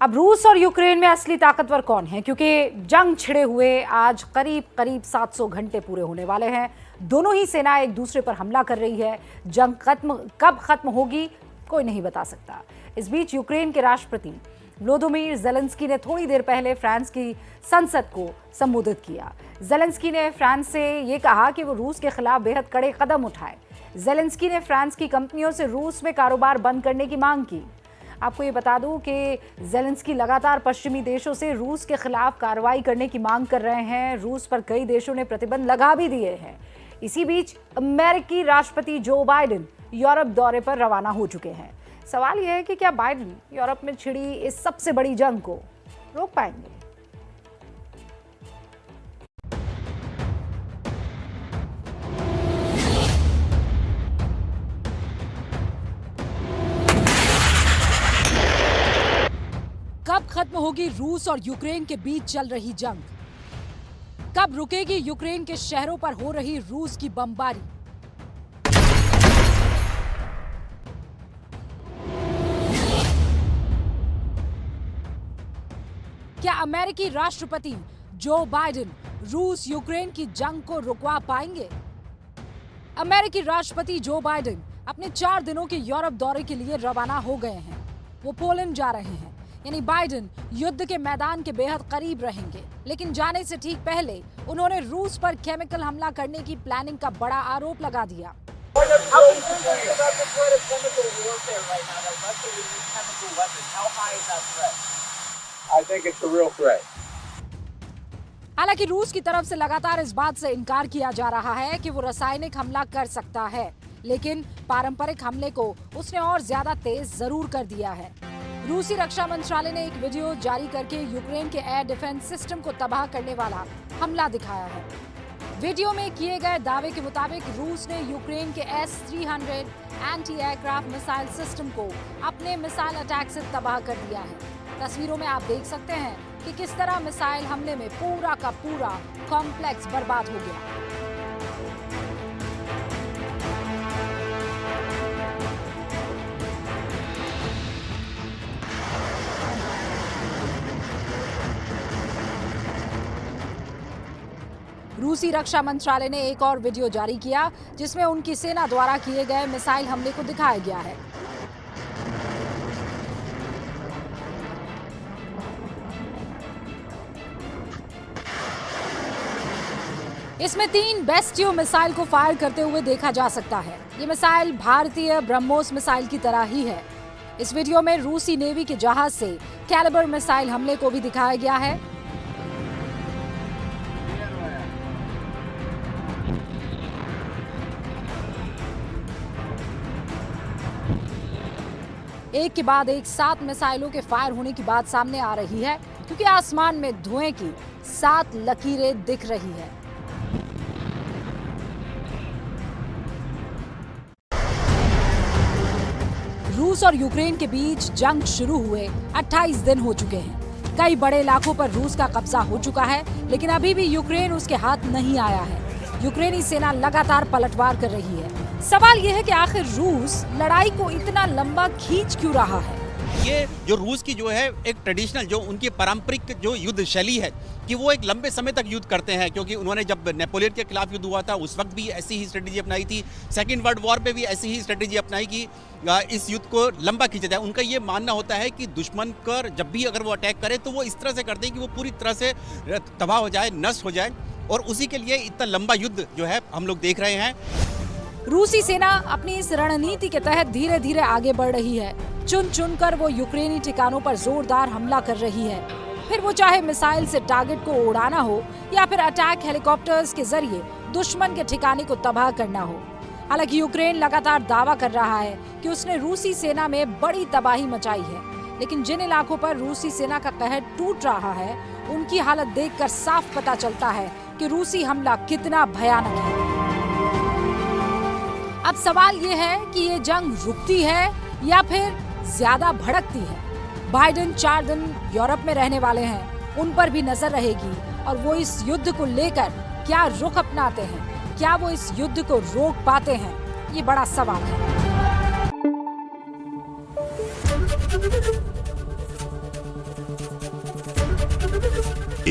अब रूस और यूक्रेन में असली ताकतवर कौन है, क्योंकि जंग छिड़े हुए आज करीब करीब 700 घंटे पूरे होने वाले हैं। दोनों ही सेनाएं एक दूसरे पर हमला कर रही है। जंग कब खत्म होगी कोई नहीं बता सकता। इस बीच यूक्रेन के राष्ट्रपति व्लोदिमीर ज़ेलेंस्की ने थोड़ी देर पहले फ्रांस की संसद को संबोधित किया। ज़ेलेंस्की ने फ्रांस से ये कहा कि वो रूस के खिलाफ बेहद कड़े कदम उठाए। ज़ेलेंस्की ने फ्रांस की कंपनियों से रूस में कारोबार बंद करने की मांग की। आपको ये बता दूं कि ज़ेलेंस्की लगातार पश्चिमी देशों से रूस के खिलाफ कार्रवाई करने की मांग कर रहे हैं। रूस पर कई देशों ने प्रतिबंध लगा भी दिए हैं। इसी बीच अमेरिकी राष्ट्रपति जो बाइडेन यूरोप दौरे पर रवाना हो चुके हैं। सवाल यह है कि क्या बाइडेन यूरोप में छिड़ी इस सबसे बड़ी जंग को रोक पाएंगे? कब खत्म होगी रूस और यूक्रेन के बीच चल रही जंग? कब रुकेगी यूक्रेन के शहरों पर हो रही रूस की बमबारी? क्या अमेरिकी राष्ट्रपति जो बाइडेन रूस यूक्रेन की जंग को रुकवा पाएंगे? अमेरिकी राष्ट्रपति जो बाइडेन अपने 4 दिनों के यूरोप दौरे के लिए रवाना हो गए हैं। वो पोलैंड जा रहे हैं, यानी बाइडेन युद्ध के मैदान के बेहद करीब रहेंगे। लेकिन जाने से ठीक पहले उन्होंने रूस पर केमिकल हमला करने की प्लानिंग का बड़ा आरोप लगा दिया। हालांकि रूस की तरफ से लगातार इस बात से इनकार किया जा रहा है कि वो रासायनिक हमला कर सकता है, लेकिन पारंपरिक हमले को उसने और ज्यादा तेज जरूर कर दिया है। रूसी रक्षा मंत्रालय ने एक वीडियो जारी करके यूक्रेन के एयर डिफेंस सिस्टम को तबाह करने वाला हमला दिखाया है। वीडियो में किए गए दावे के मुताबिक रूस ने यूक्रेन के S-300 anti aircraft missile system को अपने मिसाइल अटैक से तबाह कर दिया है। तस्वीरों में आप देख सकते हैं कि किस तरह मिसाइल हमले में पूरा का पूरा कॉम्प्लेक्स बर्बाद हो गया। रूसी रक्षा मंत्रालय ने एक और वीडियो जारी किया जिसमें उनकी सेना द्वारा किए गए मिसाइल हमले को दिखाया गया है। इसमें 3 बेस्टियो मिसाइल को फायर करते हुए देखा जा सकता है। ये मिसाइल भारतीय ब्रह्मोस मिसाइल की तरह ही है। इस वीडियो में रूसी नेवी के जहाज से कैलिबर मिसाइल हमले को भी दिखाया गया है। एक के बाद एक 7 मिसाइलों के फायर होने की बात सामने आ रही है, क्योंकि आसमान में धुएं की 7 लकीरें दिख रही है। रूस और यूक्रेन के बीच जंग शुरू हुए 28 दिन हो चुके हैं। कई बड़े इलाकों पर रूस का कब्जा हो चुका है, लेकिन अभी भी यूक्रेन उसके हाथ नहीं आया है। यूक्रेनी सेना लगातार पलटवार कर रही है। सवाल यह है कि आखिर रूस लड़ाई को इतना लंबा खींच क्यों रहा है? ये जो रूस की जो है एक ट्रेडिशनल जो उनकी पारंपरिक जो युद्ध शैली है कि वो एक लंबे समय तक युद्ध करते हैं, क्योंकि उन्होंने जब नेपोलियन के खिलाफ युद्ध हुआ था उस वक्त भी ऐसी ही स्ट्रेटेजी अपनाई थी। सेकेंड वर्ल्ड वॉर पे भी ऐसी ही स्ट्रेटेजी अपनाई कि इस युद्ध को लंबा खींचा जाए। उनका ये मानना होता है कि दुश्मन कर जब भी अगर वो अटैक करे तो वो इस तरह से करते हैं कि वो पूरी तरह से तबाह हो जाए, नष्ट हो जाए, और उसी के लिए इतना लंबा युद्ध जो है हम लोग देख रहे हैं। रूसी सेना अपनी इस रणनीति के तहत धीरे धीरे आगे बढ़ रही है। चुन चुन कर वो यूक्रेनी ठिकानों पर जोरदार हमला कर रही है, फिर वो चाहे मिसाइल से टारगेट को उड़ाना हो या फिर अटैक हेलीकॉप्टर्स के जरिए दुश्मन के ठिकाने को तबाह करना हो। हालांकि यूक्रेन लगातार दावा कर रहा है कि उसने रूसी सेना में बड़ी तबाही मचाई है, लेकिन जिन इलाकों पर रूसी सेना का कहर टूट रहा है उनकी हालत देखकर साफ पता चलता है कि रूसी हमला कितना भयानक है। अब सवाल ये है कि ये जंग रुकती है या फिर ज्यादा भड़कती है। बाइडेन 4 दिन यूरोप में रहने वाले हैं, उन पर भी नजर रहेगी और वो इस युद्ध को लेकर क्या रुख अपनाते हैं, क्या वो इस युद्ध को रोक पाते हैं, ये बड़ा सवाल है।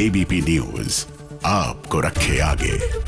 एबीपी न्यूज आपको रखे आगे।